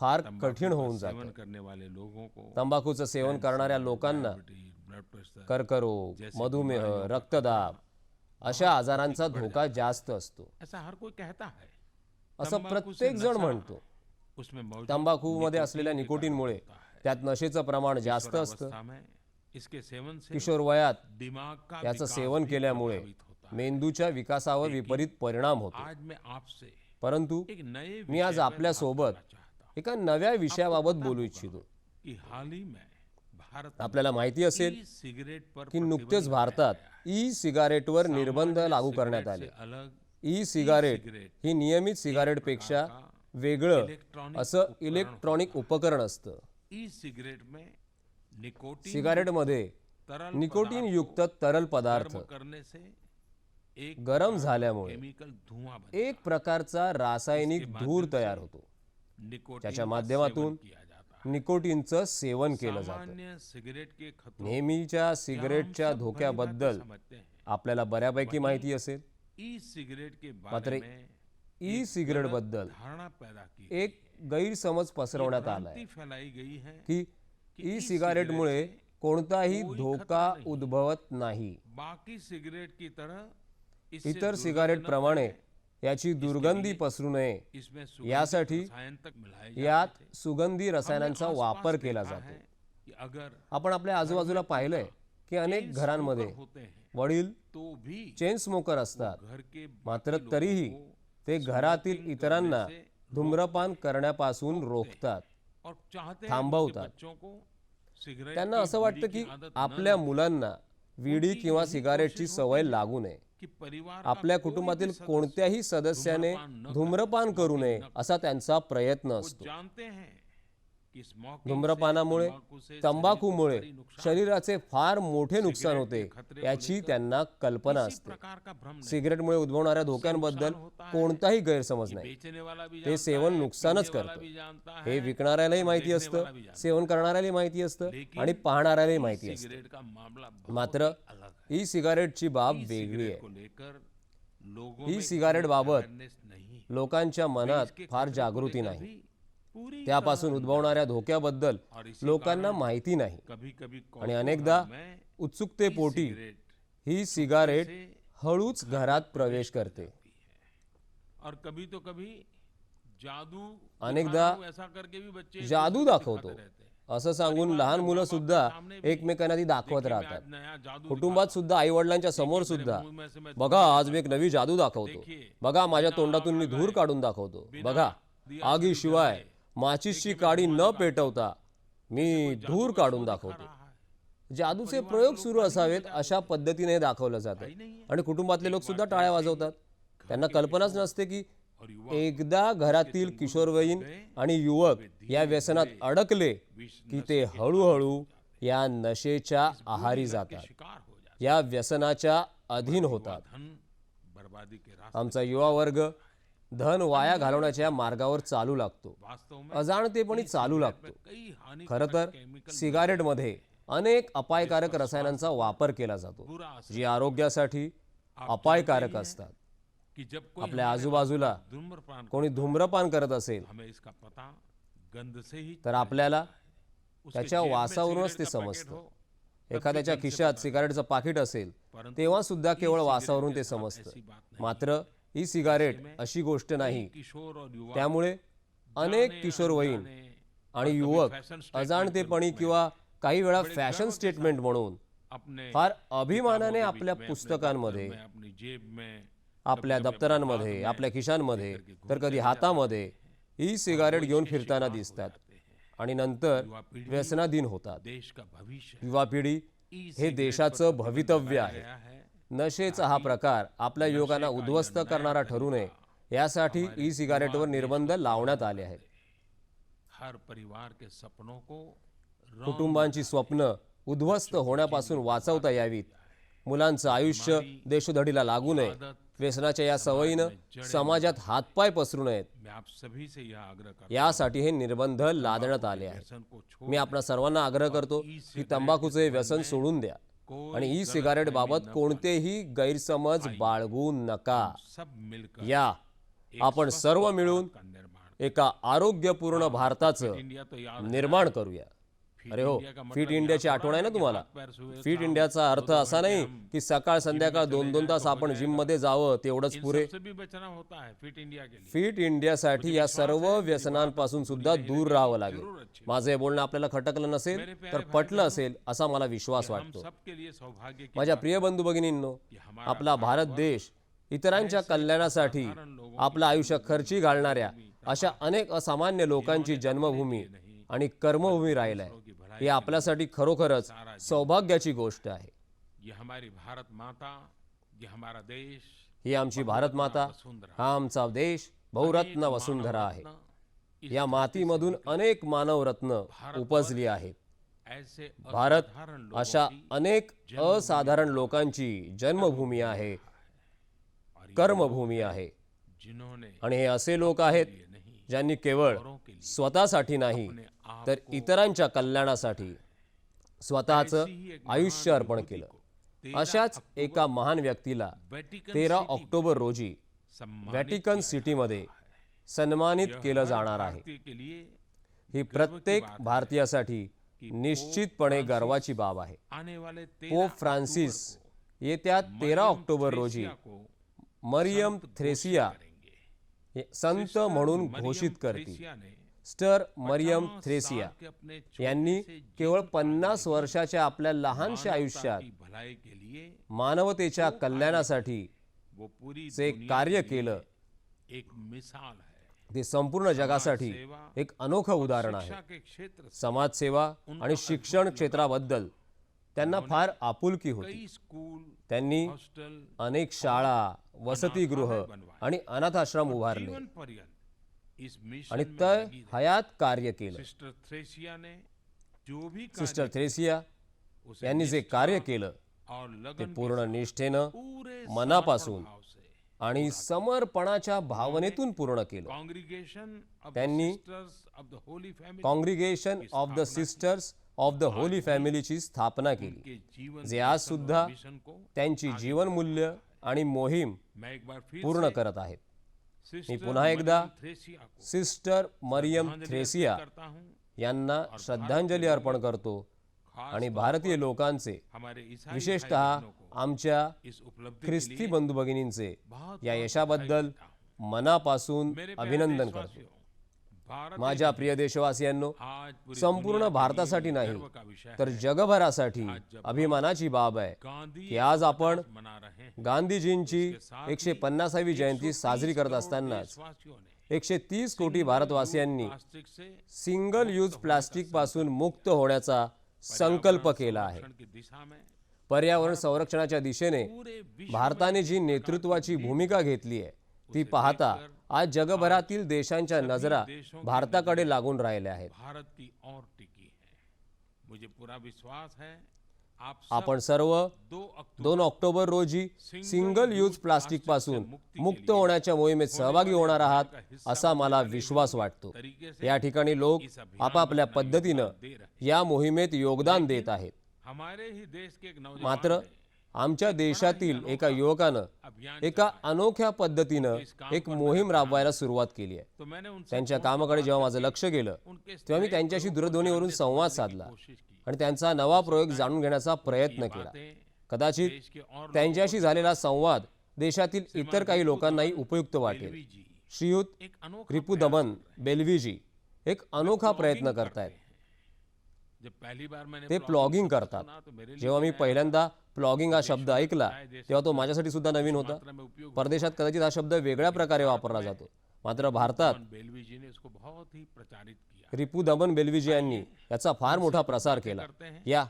फार तंबाकू कठीण का होऊन सेवन जातं. करने वाले लोगों को तंबाखूचं सेवन करणाऱ्या लोकांना डायबिटीज, ब्लड प्रेशर कर्करोग, जैसी मधुमेह, बीमारियों का रक्तदाब अशा आजारांचा धोका जास्त असतो ऐसा हर कोई कहता है असं तंबाकू से प्रत्येक जण नशा म्हणतो. उसमें मौजूद तंबाखूमध्ये निकोटीन असलेल्या के कारण निकोटीनमुळे होता है। त्यात नशेचं प्रमाण जास्त असतं. किशोरावस्था में इसके सेवन से किशोर वयात दिमाग का याचं विकास सेवन भी केल्यामुळे प्रभावित होता है। मेंदूच्या विकासावर विपरीत परिणाम होतो. आज मैं आपसे परंतु एक नए मी आज विषय पर आपल्या बात सोबत करना चाहता हूं एका नव्या विषयाबाबत बोलू इच्छितो. कि हाल ही में भारत में आपल्याला माहिती असेल ई सिगरेट पर की नुकतेच प्रतिबंध भारतात लगाया ई सिगारेटवर गया। निर्बंध सामान्य लागू करण्यात सिगरेट आले. से अलग ई सिगारेट सिगरेट ही नियमित सिगारेटपेक्षा वेगळं असं इलेक्ट्रॉनिक उपकरण असतं. ई सिगरेट में निकोटीन सिगारेटमध्ये तरल निकोटीन युक्त तरल पदार्थ गर्म करने से एक गरम झाल्यामुळे केमिकल धुआं बनता एक प्रकारचा रासायनिक धूर तयार होतो. निकोटीन त्याच्या का माध्यमातून सेवन किया जाता है। निकोटीनचं सेवन केलं जातं. सामान्य सिगरेट के खतरों नेहमीच्या सिगरेटच्या हम सब धोक्याबद्दल भलीभांति समझते हैं। आपल्याला बऱ्यापैकी माहिती असेल. ई सिगरेट के मात्र बारे में ई सिगरेट बद्दल धारणा पैदा की एक गैरसमज पसरवण्यात आलाय भ्रांति फैलाई गई है की ई सिगारेटमुळे कोणताही धोका उद्भवत नाही. बाकी सिगरेट की तरह इससे इतर दुर्गंध सिगारेट न प्रमाणे फैले। याची दुर्गंधी पसरू नये इसमें सुगंधित यासाठी रसायन तक मिलाए जाते यात थे। सुगंधी रसायनांचा हमने वापर आसपास केला देखा जातो. है कि अगर आपण आपल्या आजूबाजूला पाहिलंय की अनेक चेन घरांमध्ये स्मोकर होते हैं वडील तो भी चेन स्मोकर असतात. घर के मात्र बाकी लोगों तरीही को ते घरातील स्मोकिंग इतरांना करने से धूम्रपान करण्यापासून रोखतात. और चाहते हैं थांबवतात. कि बच्चों को सिगरेट त्यांना की, असं बीड़ी वाटतं की की आदत न आपल्या लगे। मुलांना विडी किंवा सिगारेटची सवय लागू नये. कि परिवार का आपल्या कोई भी कुटुंबातील सदस्य कोणत्याही सदस्याने धूम्रपान करू नये असा त्यांचा प्रयत्न वो असतो. जानते हैं कि स्मोकिंग धूम्रपानामुळे से, तंबाकू से तंबाखूमुळे शरीर को भारी नुकसान शरीराचे फार मोठे नुकसान सिगरेट होते के खतरे को याची लेकर त्यांना कल्पना किसी असते. प्रकार का भ्रम नहीं। सिगरेटमुळे उद्भवणाऱ्या धोक्यांबद्दल कोणताही गैरसमज नाही. बेचने वाला भी ते जानता सेवन है, नुकसानच पीने वाला करतं. भी जानता हे है, विकणाऱ्यालाही माहिती देखने असतं, वाला भी जानता सेवन करणाऱ्यालाही माहिती असतं लेकिन आणि पाहणाऱ्यालाही है। माहिती असतं. सिगरेट का मामला बहुत मात्र ही अलग है। ई सिगारेटची बाब ई वेगळी सिगरेट आहे. को लेकर लोगों ई में सिगारेट बाबत awareness नहीं है। लोकांच्या मनात इसके फार खतरे को जागृती लेकर नाही. भी पूरी त्यापासून उद्भवणाऱ्या धोक्याबद्दल और इसी लोकांना कारण माहिती नाही कभी-कभी आणि अनेकदा कौतूहल में उत्सुकतेपोटी सिगरेट ही सिगारेट हळूच घरात प्रवेश करते. और कभी तो कभी जादू अनेकदा दिखाना, ऐसा करके भी बच्चे जादू एक दूसरे को दाखवतो दिखाते रहते हैं। असं सांगून लहान मुलं सुद्धा एकमेकांना ती दाखवत देखिए, मैं राहतात. आज नया जादू कुटुंबात सुद्धा आई वडिलांच्या समोर देखिए, सुद्धा मेरे मुंह में से मैं बघा आज मी एक नवी जादू दाखवतो. देखिए, बघा माझ्या बिना तोंडातून मी आग धूर लगाए, काढून दाखवतो. बिना बघा दिया आगीशिवाय जलाए, माचीसची देखिए, काडी मैं न तुम्हारी बात पेटवता मी जादू धूर का काढून शो दिखा दाखवतो. रहा है। जादूचे प्रयोग सुरू असावेत अशा पद्धतीने दाखवलं जातं आणि कुटुंबातले लोक सुद्धा टाळ्या वाजवतात. त्यांना कल्पनाच नसते की और युवा एकदा घरातील किशोरवयीन आणि युवक या व्यसनात अडकले की ते हळूहळू या नशेच्या आहारी जातात, शिकार हो जाता या व्यसनाच्या अधीन होतात. धन बर्बादी के रास्ते आमचा युवा वर्ग धन वाया घालवण्याच्या मार्गावर चालू लागतो, वास्तव में अजाणतेपणी चालू लागतो. कई हानि खरं तर सिगारेटमध्ये अनेक अपायकारक रसायनांचा वापर केला जातो बुरा असर जी आरोग्यासाठी अपायकारक असतात. कि जब कोई आपल्या आजूबाजूला धूम्रपान कोणी धूम्रपान करत असेल हमें इसका पता गंध से ही तर आपल्याला उसके त्याच्या जेब में वासावरूनच सिगरेट ते का पैकेट समजतं. हो, एखाद्याच्या खिशात सिगारेटचं पाकिट असेल तेव्हा सुद्धा केवळ वासावरून ते समजतं. मात्र ई सिगारेट अशी गोष्ट नाही. किशोर और युवा त्यामुळे अनेक किशोरवयीन आणि युवक अजाणतेपणी किंवा काही वेळा फॅशन स्टेटमेंट म्हणून अपने फार अभिमानाने किताबों के आपल्या बीच में, अपने पुस्तकांमध्ये, दफ्तर में, अपनी जेब में, आपल्या दप्तरांमध्ये, आपल्या खिशांमध्ये, तर कधी हातामध्ये ई सिगारेट घेऊन फिरताना दिसतात आणि नंतर व्यसनाधीन होतात. देश का भविष्य युवा पिढी हे देशाचं भवितव्य आहे. है। नशेचा हा प्रकार आपल्या युवकांना उद्ध्वस्त करणारा ठरू नये यासाठी ई सिगारेटवर निर्बंध लावण्यात आले आहेत. हर परिवार के सपनों को कुटुंबांची स्वप्न उद्ध्वस्त होण्यापासून वाचवता यावीत, मुलांचं आयुष्य देशोधडीला लागू नये, व्यसनाच्या या सवयीनं समाजात हातपाय पसरू नयेत मैं आप सभी से यह आग्रह करता यासाठी हे निर्बंध लादण्यात आले आहेत. व्यसन को छोड़ मी आपणा सर्वांना आग्रह करतो की तंबाखूचे व्यसन सोडून द्या आणि ई सिगारेट बाबत कोणतेही गैरसमज बाळगू नका. सब मिलकर या आपण सर्व मिळून का निर्माण एका आरोग्यपूर्ण भारताचं इंडिया तो याद निर्माण करूया. अरे हो, फिट इंडियाची आठवण आहे ना तुम्हाला? फिट इंडियाचा अर्थ असा नाही की सकाळ संध्याकाळ 2-2 तास आपण जिम मध्ये जावं तेवढंच पुरे. सबसे भी बचना होता है फिट इंडिया के लिए. फिट इंडियासाठी या सर्व व्यसनांपासून सुद्धा दूर राहावं लागेल. माझं हे बोलणं आपल्याला खटकलं नसेल तर पटलं असेल असा मला विश्वास हम वाटतो. सबके लिए सौभाग्य की माझ्या प्रिय बंधू भगिनींनो, आपला भारत देश इतरांच्या कल्याणासाठी आपलं आयुष्य खर्ची घालणाऱ्या अशा अनेक असामान्य लोकांची जन्मभूमी आणि कर्मभूमी राहिलाय. ही आपल्यासाठी खरोखरच सौभाग्याची गोष्ट आहे. ये हमारी भारत माता, ये हमारा देश, ही आमची भारत माता, हा आमचा देश बहुरत्न वसुंधरा आहे. या मातीमधून अनेक मानवरत्न उपजली आहेत. ऐसे भारत असाधारण लोगों अशा की अनेक असाधारण लोकांची जन्मभूमी आहे, कर्मभूमी आहे. जिन्होंने आणि हे असे लोक आहेत ज्यांनी केवळ स्वतःसाठी नाही तर इतरांच्या कल्याणासाठी स्वतःचं आयुष्य अर्पण केलं. अशाच एका महान व्यक्तीला 13 ऑक्टोबर रोजी व्हॅटिकन सिटीमध्ये सन्मानित केलं जाणार आहे. के लिए ही प्रत्येक भारतीयासाठी निश्चितपणे गर्वाची बाब आहे. आने वाले पोप फ्रान्सिस येत्या 13 ऑक्टोबर रोजी मरियम थ्रेसिया हे संत म्हणून घोषित करतील. स्टर मरियम थ्रेसिया यांनी केवळ 50 वर्षाच्या आपल्या लहानशा आयुष्यात भलाई के लिए मानवतेच्या कल्याणासाठी वो पूरी जे कार्य केलं एक मिसाल है. ते संपूर्ण जगासाठी एक अनोखं उदाहरण आहे. शिक्षा के क्षेत्र से समाजसेवा आणि शिक्षण क्षेत्राबद्दल त्यांना फार आपुलकी होती. कई स्कूल, त्यांनी हॉस्टल, अनेक शाळा, वसतिगृह आणि अनाथाश्रम उभारले जीवन पर्यंत इस मिशन आणि में तय लगी हयात कार्य केलं. सिस्टर थ्रेसिया ने जो भी सिस्टर थ्रेसिया उसे यांनी जे कार्य केलं और ते लगन पूर्ण निष्ठेनं, पूरे मनापासून भाव से आणि समर्पणाच्या भावनेतून पूर्ण केलं. कांग्रीगेशन ऑफ द त्यांनी sisters of the holy family congregation of the sisters of the holy फॅमिलीची स्थापना केली, के जीवन जे आज सुद्धा मिशन को त्यांची जीवनमूल्य आणि मोहीम मैं एक बार फिर पूर्ण से करत आहेत. मी सिस्टर पुन्हा एकदा मरियम थ्रेसिया को सिस्टर मरियम श्रद्धांजलि थ्रेसिया अर्पित करता हूं. यांना श्रद्धांजली अर्पण करतो आणि भारतीय लोकांचे, हमारे ईसाई विशेषतः भाई बहनों को आमच्या इस उपलब्धि के ख्रिस्ती लिए बंधू भगिनींचे बहुत या बहुत यशाबद्दल बधाई देता हूं. मनापासून मेरे प्यारे अभिनंदन देशवासियों, करतो. भारत माझ्या प्रिय देशवासियांनो, आज पूरी संपूर्ण दुनिया के भारतासाठी लिए नाही गर्व का विषय तर है. जगभरासाठी अभिमानाची बाब आहे गांधी की आज आपण मना रहे हैं. गांधीजींची 150वी जयंती साजरी करत असतानाच देशवासियों ने 130 कोटी भारतवासियांनी प्लास्टिक से सिंगल यूज प्लास्टिक पासून मुक्त होण्याचा संकल्प केला आहे. संरक्षण की दिशा में पर्यावरण संरक्षणाच्या दिशेने पूरे विश्व भारताने जी नेतृत्वाची भूमिका घेतली आहे ती पाहता आज जगभरातील देशांच्या नजरा भारताकडे लागून राहिल्या आहेत. भारत की ओर टिकी है. मुझे पूरा विश्वास है आप आपण सर्व 2 ऑक्टोबर रोजी सिंगल यूज प्लास्टिक पासून मुक्त होण्याच्या मोहिमेत सहभागी होणार आहात असा मला विश्वास वाटतो. या ठिकाणी लोक आपापल्या पद्धतीनं या मोहिमेत योगदान देत आहेत. हमारे ही देश के एक नौजवान मात्र आमच्या देशातील एका युवकानं एका अनोख्या पद्धतीनं एक मोहीम राबवायला सुरुवात केली आहे. तो मैंने उनसे त्यांच्या कामाकडे जेव्हा माझं लक्ष गेलं तेव्हा मी त्यांच्याशी दूरध्वनीवरून संवाद साधला आणि त्यांचा नवा प्रयोग जाणून घेण्याचा प्रयत्न केला. कदाचित त्यांच्याशी झालेला संवाद देशातील इतर काही लोकांनाही उपयुक्त वाटेल. श्रीयुत रिपू दमन बेल्वीजी एक अनोखा प्रयत्न करतायत. जब पहली बार मैंने ते प्लॉगिंग करतात. जेव्हा मी पहिल्यांदा प्लॉगिंग हा शब्द ऐकला तेव्हा तो माझ्यासाठी सुद्धा नवीन होता. परदेशात कदाचित हा शब्द वेगळ्या प्रकारे वापरला जातो, मात्र भारतात बेलवी जी ने इसको बहुत ही प्रचारित किया. रिपू दमन बेल्वीजी यांनी याचा फार मोठा प्रसार केला. या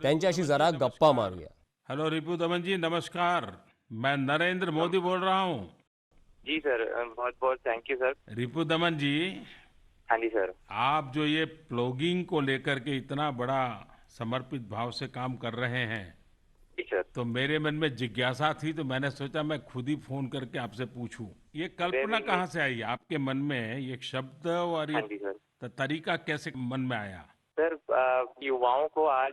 त्यांच्याशी जरा गप्पा मारूया. हेलो रिपू दमन जी, नमस्कार. मैं नरेंद्र मोदी बोल रहा हूँ. जी सर, बहुत बहुत थैंक यू सर. रिपू दमन जी, हाँ जी सर. आप जो ये प्लॉगिंग को लेकर के इतना बड़ा समर्पित भाव से काम कर रहे हैं, जी सर. तो मेरे मन में जिज्ञासा थी, तो मैंने सोचा मैं खुद ही फोन करके आपसे पूछूं, ये कल्पना कहाँ से आई आपके मन में, ये शब्द और हाँ ये जी सर. तरीका कैसे मन में आया? सर, युवाओं को आज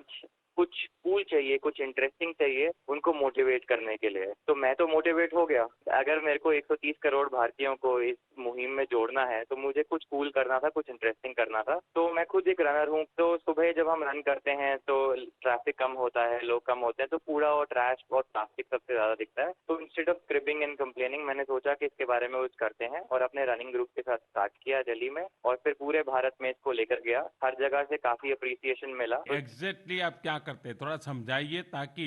कुछ कूल चाहिए, कुछ इंटरेस्टिंग चाहिए उनको मोटिवेट करने के लिए। तो मैं तो मोटिवेट हो गया। अगर मेरे को 130 करोड़ भारतीयों को इस मुहिम में जोड़ना है तो मुझे कुछ कूल करना था, कुछ इंटरेस्टिंग करना था। तो मैं खुद एक रनर हूँ, तो सुबह जब हम रन करते हैं तो ट्रैफिक कम होता है, लोग कम होते हैं, तो कूड़ा और ट्रैश और प्लास्टिक सबसे ज्यादा दिखता है। तो instead of cribbing and complaining मैंने सोचा कि इसके बारे में कुछ करते हैं और अपने रनिंग ग्रुप के साथ स्टार्ट किया दिल्ली में और फिर पूरे भारत में इसको लेकर गया। हर जगह से काफी अप्रिसिएशन मिला। एग्जैक्टली आप क्या करते हैं थोड़ा समझाइए ताकि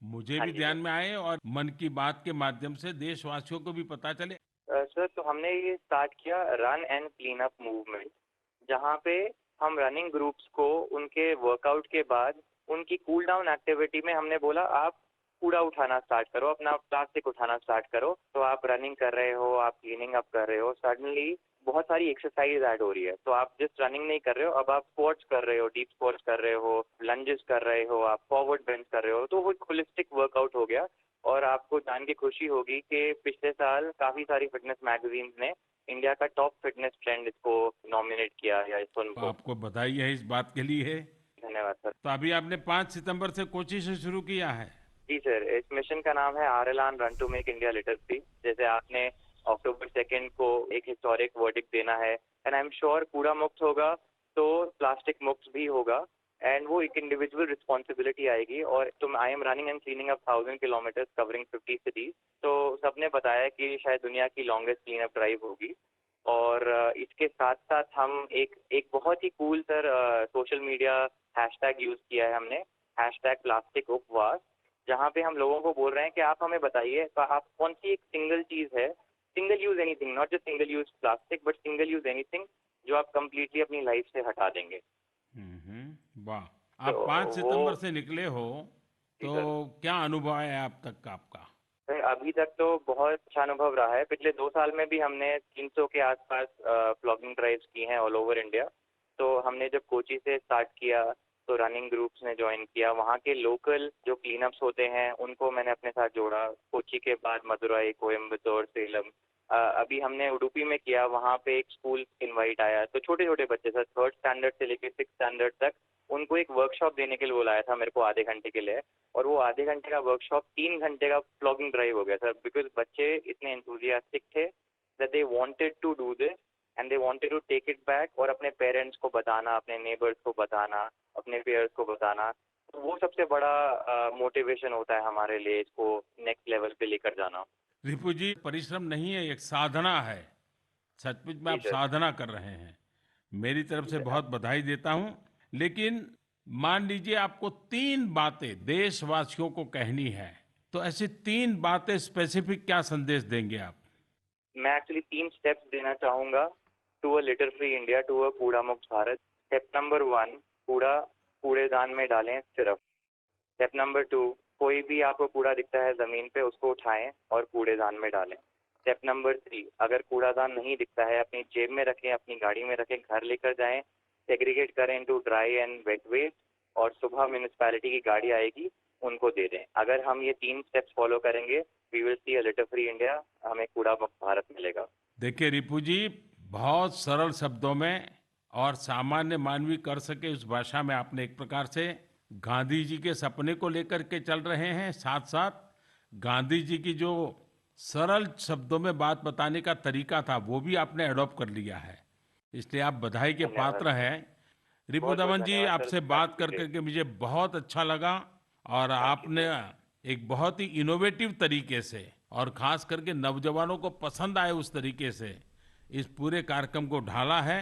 मुझे हाँ भी जी ध्यान सर। में आए और मन की बात के माध्यम से देशवासियों को भी पता चले। सर, तो हमने ये स्टार्ट किया run and clean up movement, जहाँ पे हम रनिंग ग्रुप्स को उनके वर्कआउट के बाद उनकी कूल डाउन एक्टिविटी में हमने बोला आप कूड़ा उठाना स्टार्ट करो, अपना प्लास्टिक उठाना स्टार्ट करो। तो आप रनिंग कर रहे हो, आप क्लीनिंग अप कर रहे हो, सडनली बहुत सारी एक्सरसाइज ऐड हो रही है। तो आप जस्ट रनिंग नहीं कर रहे हो, अब आप स्क्वाट्स कर रहे हो, डीप स्क्वाट्स कर रहे हो, लंजेस कर रहे हो, आप फॉरवर्ड बेंच कर रहे हो। तो वो एक होलिस्टिक वर्कआउट हो गया। और आपको जान के खुशी होगी कि पिछले साल काफी सारी फिटनेस मैगजीन्स ने इंडिया का टॉप फिटनेस ट्रेंड इसको नॉमिनेट किया या इसको तो उनको। आपको बधाई है इस बात के लिए। धन्यवाद सर। तो अभी आपने 5 सितंबर से कोची से शुरू किया है। जी सर, इस मिशन का नाम है आरएलआन run to make India litter free. जैसे आपने अक्टूबर 2 को एक हिस्टोरिक वर्डिक्ट देना है एंड आई एम श्योर कूड़ा मुक्त होगा तो प्लास्टिक मुक्त भी होगा एंड वो एक इंडिविजुअल रिस्पॉन्सिबिलिटी आएगी। और तुम I am running end cleaning up 1000 kilometre covering 50 cities. तो सबने बताया कि शायद दुनिया की लॉन्गेस्ट क्लीन अप ड्राइव होगी। और इसके साथ साथ हम एक बहुत ही cool sir social media hashtag use किया है हमने, हैशटैग प्लास्टिक उपवास, जहाँ पे हम लोगों को बोल रहे हैं कि आप हमें बताइए तो आप कौन सी एक सिंगल चीज है, single use anything, not just single use plastic but single use anything, जो आप कंप्लीटली अपनी लाइफ से हटा देंगे। वाह। तो आप 5 वो सितंबर से निकले हो जी तो सर। क्या अनुभव है आप तक का आपका। सर, अभी तक तो बहुत अच्छा अनुभव रहा है। पिछले 2 साल में भी हमने 300 के आसपास प्लॉगिंग ड्राइव्स की हैं ऑल ओवर इंडिया। तो हमने जब कोची से स्टार्ट किया तो रनिंग ग्रुप्स ने ज्वाइन किया, वहाँ के लोकल जो क्लीनअप्स होते हैं उनको मैंने अपने साथ जोड़ा। कोची के बाद मदुरई, कोयम्बतूर, सेलम, अभी हमने उडुपी में किया, वहाँ पे एक स्कूल इनवाइट आया। तो छोटे छोटे बच्चे सर 3rd स्टैंडर्ड से लेकर 6th स्टैंडर्ड तक, उनको एक वर्कशॉप देने के लिए बुलाया था मेरे को आधे घंटे के लिए। और वो आधे घंटे का वर्कशॉप 3 घंटे का प्लॉगिंग ड्राइव हो गया सर, बिकॉज बच्चे इतने एंथुजियास्टिक थे that they wanted to do this and they wanted to take it back और अपने पेरेंट्स को बताना, अपने नेबर्स को बताना, अपने पेयर्स को बताना। तो वो सबसे बड़ा मोटिवेशन होता है हमारे लिए इसको नेक्स्ट लेवल पे लेकर जाना। रिपु जी परिश्रम नहीं है एक साधना है। सचमुच में जी आप सर। साधना कर रहे हैं। मेरी तरफ जी से सर। बहुत बधाई देता हूं। लेकिन मान लीजिए आपको 3 बातें देशवासियों को कहनी है तो ऐसी 3 बातें स्पेसिफिक क्या संदेश देंगे आप। मैं एक्चुअली 3 स्टेप्स देना चाहूंगा to a litter free India, to a कूड़ा मुक्त भारत। स्टेप नंबर 1, कूड़ा कूड़ेदान में डालें सिर्फ। स्टेप नंबर 2, कोई भी आपको कूड़ा दिखता है जमीन पे उसको उठाएं और कूड़ेदान में डालें। स्टेप नंबर 3, अगर कूड़ादान नहीं दिखता है अपनी जेब में रखें, अपनी गाड़ी में रखें, घर लेकर जाएं, सेग्रीगेट करें into dry and wet waste और सुबह म्यूनिसिपैलिटी की गाड़ी आएगी उनको दे दें। अगर हम ये 3 स्टेप्स फॉलो करेंगे we will see a litter free India, हमें कूड़ा मुक्त भारत मिलेगा। देखिए रिपु जी बहुत सरल शब्दों में और सामान्य मानवी कर सके उस भाषा में आपने एक प्रकार से गांधी जी के सपने को लेकर के चल रहे हैं। साथ साथ गांधी जी की जो सरल शब्दों में बात बताने का तरीका था वो भी आपने अडॉप्ट कर लिया है। इसलिए आप बधाई के धन्यवाद पात्र सर। हैं। बहुत बहुत रिपुदमन जी धन्यवाद सर, आपसे दैट्स बात कर ग्रेट। करके मुझे बहुत अच्छा लगा। और थैंक यू आपने सर। एक बहुत ही इनोवेटिव तरीके से और खास करके नौजवानों को पसंद आए उस तरीके से इस पूरे कार्यक्रम को ढाला है।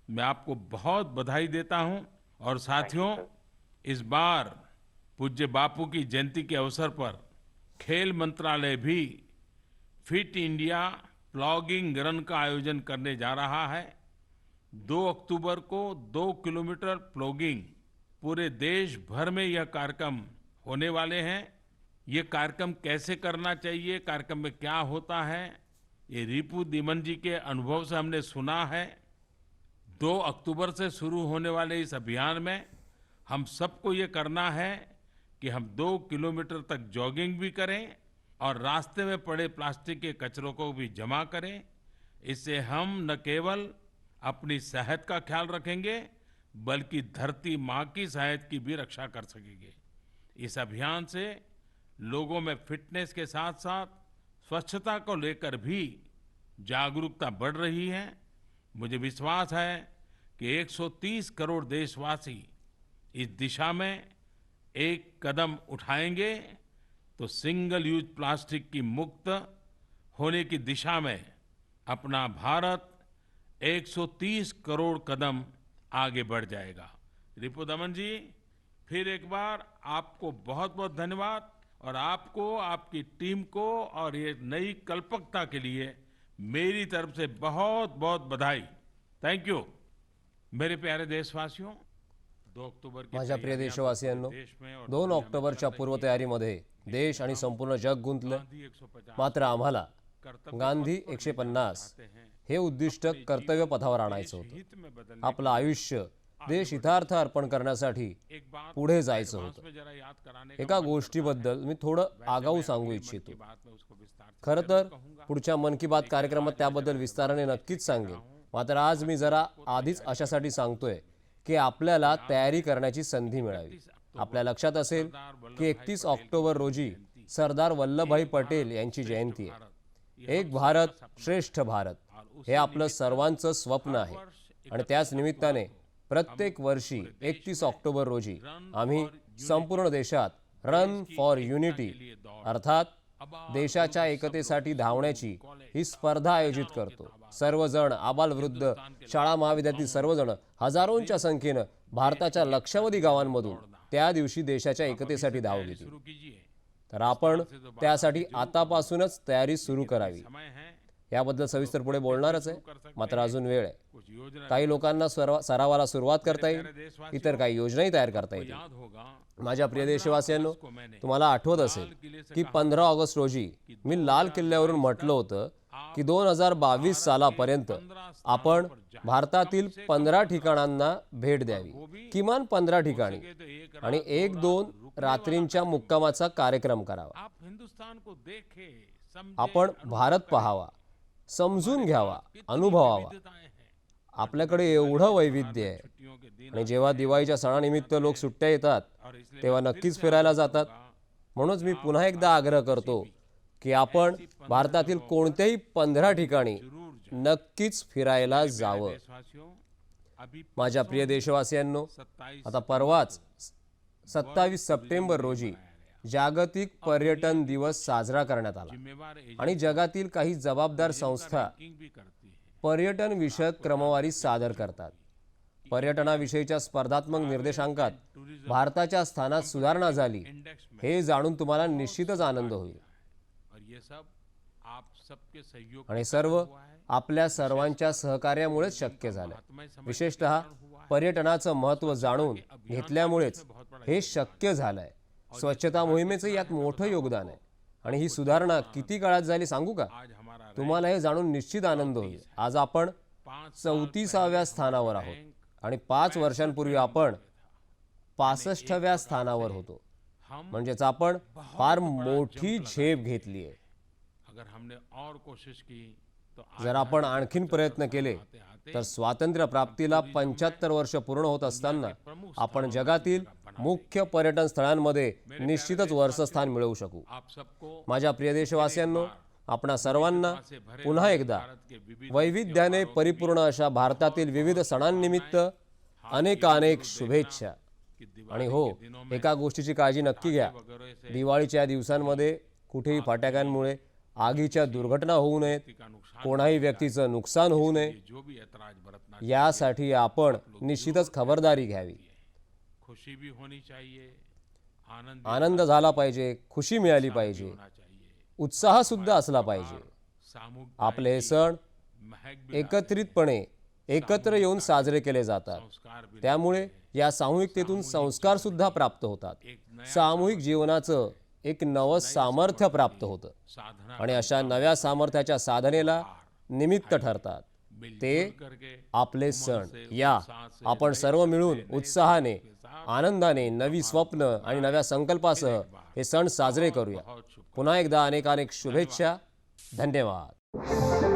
मैं आपको बहुत बधाई देता हूं। और थैंक यू साथियों सर। इस बार पूज्य बापू की जयंती के अवसर पर खेल मंत्रालय भी फिट इंडिया प्लॉगिंग रन का आयोजन करने जा रहा है। 2 अक्टूबर को 2 किलोमीटर प्लॉगिंग पूरे देश भर में यह कार्यक्रम होने वाले हैं। ये कार्यक्रम कैसे करना चाहिए, कार्यक्रम में क्या होता है, ये रिपु दमन जी के अनुभव से हमने सुना है। 2 अक्टूबर से शुरू होने वाले इस अभियान में हम सबको ये करना है कि हम 2 किलोमीटर तक जॉगिंग भी करें और रास्ते में पड़े प्लास्टिक के कचरों को भी जमा करें। इससे हम न केवल अपनी सेहत का ख्याल रखेंगे बल्कि धरती माँ की शायद की भी रक्षा कर सकेंगे। इस अभियान से लोगों में फिटनेस के साथ साथ स्वच्छता को लेकर भी जागरूकता बढ़ रही है। मुझे विश्वास है कि 130 करोड़ देशवासी इस दिशा में एक कदम उठाएंगे तो सिंगल यूज प्लास्टिक की मुक्त होने की दिशा में अपना भारत 130 करोड़ कदम आगे बढ़ जाएगा। रिपुदमन जी, फिर एक बार आपको बहुत बहुत धन्यवाद और आपको, आपकी टीम को और ये नई कल्पकता के लिए मेरी तरफ से बहुत बहुत बधाई। Thank you. मेरे प्यारे देशवासियों, 2 ऑक्टोबर की माझ्या प्रिय तैयारी देशवासियांनो, देश में और 2 ऑक्टोबरच्या पूर्वतयारीमध्ये देश आणि संपूर्ण जग गुंतले। मात्र आम्हाला गांधी 150 हे उद्दिष्ट कर्तव्य पथावर आणायचं होतं। आपलं आयुष्य देश हितार्थ अर्पण करण्यासाठी पुढे जायचं होतं। एका गोष्टीबद्दल मी थोडं आगाऊ सांगू इच्छितो। खरं तर पुढच्या मन की बात कार्यक्रमात त्याबद्दल विस्ताराने नक्कीच सांगेन, मात्र आज मी जरा आधीच अशासाठी सांगतोय की आपल्याला तयारी करण्याची संधी मिळावी। आपल्या लक्षात असेल की 31 ऑक्टोबर रोजी सरदार वल्लभभाई पटेल यांची जयंती आहे। एक भारत श्रेष्ठ भारत हे आपलं सर्वांचं स्वप्न आहे आणि त्याच निमित्ताने प्रत्येक वर्षी 31 ऑक्टोबर रोजी आम्ही संपूर्ण देशात रन फॉर युनिटी अर्थात देशाच्या एकतेसाठी धावण्याची ही स्पर्धा आयोजित करतो। सर्वजण, आबालवृद्ध, शाळा महाविद्यालयातील सर्वजण हजारोंच्या संख्येने भारताच्या लक्षावधी गावांमधून त्या दिवशी देशाच्या एकतेसाठी धाव घेतील। तर आपण त्यासाठी आतापासूनच तयारी सुरू करावी। याबद्दल सविस्तर पुढे बोलणारच आहे, मात्र अजून वेळ आहे। काही लोकांना सरावाला सुरुवात करता येईल, इतर काही योजनाही तयार करता येतील। माझ्या प्रिय देशवासियांनो, तुम्हाला आठवत असेल की 15 ऑगस्ट रोजी मी लाल किल्ल्यावरून म्हटलं होतं की 2022 सालापर्यंत आपण भारतातील 15 ठिकाणांना भेट द्यावी, किमान 15 ठिकाणी, आणि 1-2 रात्रींच्या मुक्कामाचा कार्यक्रम करावा। आपण भारत पाहावा, समजून घ्यावा, अनुभवावा। आपल्याकडे एवढं वैविध्य आहे आणि जेव्हा दिवाळीच्या सणानिमित्त लोक सुट्ट्या येतात तेव्हा नक्कीच फिरायला जातात। म्हणूनच मी पुन्हा एकदा आग्रह करतो की आपण भारतातील कोणत्याही 15 ठिकाणी नक्कीच फिरायला जावं। माझ्या प्रिय देशवासियांनो, आता परवाच 27 सप्टेंबर रोजी जागतिक पर्यटन दिवस साजरा करण्यात आला आणि जगातील काही जबाबदार संस्था पर्यटन विषयक क्रमवारी सादर करतात। पर्यटनाविषयीच्या स्पर्धात्मक निर्देशांकात भारताच्या स्थानात सुधारणा झाली हे जाणून तुम्हाला निश्चितच आनंद होईल। आणि सर्व आपल्या सर्वांच्या सहकार्यामुळेच शक्य झालं। विशेषतः पर्यटनाचं महत्त्व जाणून घेतल्यामुळेच हे शक्य झालंय। स्वच्छता मोहिमेचं यात मोठं योगदान आहे आणि ही सुधारणा किती काळात झाली सांगू का? तुम्हाला हे जाणून निश्चित आनंद होईल। आज आपण 34व्या स्थानावर आहोत आणि 5 वर्षांपूर्वी आपण 65व्या स्थानावर होतो। म्हणजेच आपण फार मोठी झेप घेतली आहे। जर आपण आणखीन प्रयत्न केले तर स्वातंत्र्य प्राप्तीला 75 वर्ष पूर्ण होत असताना आपण जगातील मुख्य पर्यटन स्थळांमध्ये निश्चितच वर्चस्थान मिळवू शकू। माझ्या प्रिय देशवासियांनो, आपणा सर्वांना पुन्हा एकदा वैविध्याने परिपूर्ण अशा भारतातील विविध सणांनिमित्त अनेकानेक शुभेच्छा। आणि हो, एका गोष्टीची काळजी नक्की घ्या, दिवाळीच्या दिवसांमध्ये कुठेही फटाक्यांमुळे आगीच्या दुर्घटना होऊ नयेत, कोणाही व्यक्तीचं नुकसान होऊ नये, यासाठी आपण निश्चितच खबरदारी घ्यावी। आनंद झाला पाहिजे, खुशी मिळाली पाहिजे, उत्साह सुद्धा असला पाहिजे। आपले हे सण एकत्रितपणे एकत्र येऊन साजरे केले जातात, त्यामुळे या सामूहिकतेतून संस्कार सुद्धा प्राप्त होतात। सामूहिक जीवनाचं एक नवं सामर्थ्य प्राप्त होतं आणि अशा नव्या सामर्थ्याच्या साधनेला निमित्त ठरतात ते आपले सण। या आपण सर्व मिळून उत्साहाने, आनंदाने नवी स्वप्न आणि नव्या संकल्पासह हे सण साजरे करूया। पुन्हा एकदा अनेकानेक शुभेच्छा। धन्यवाद।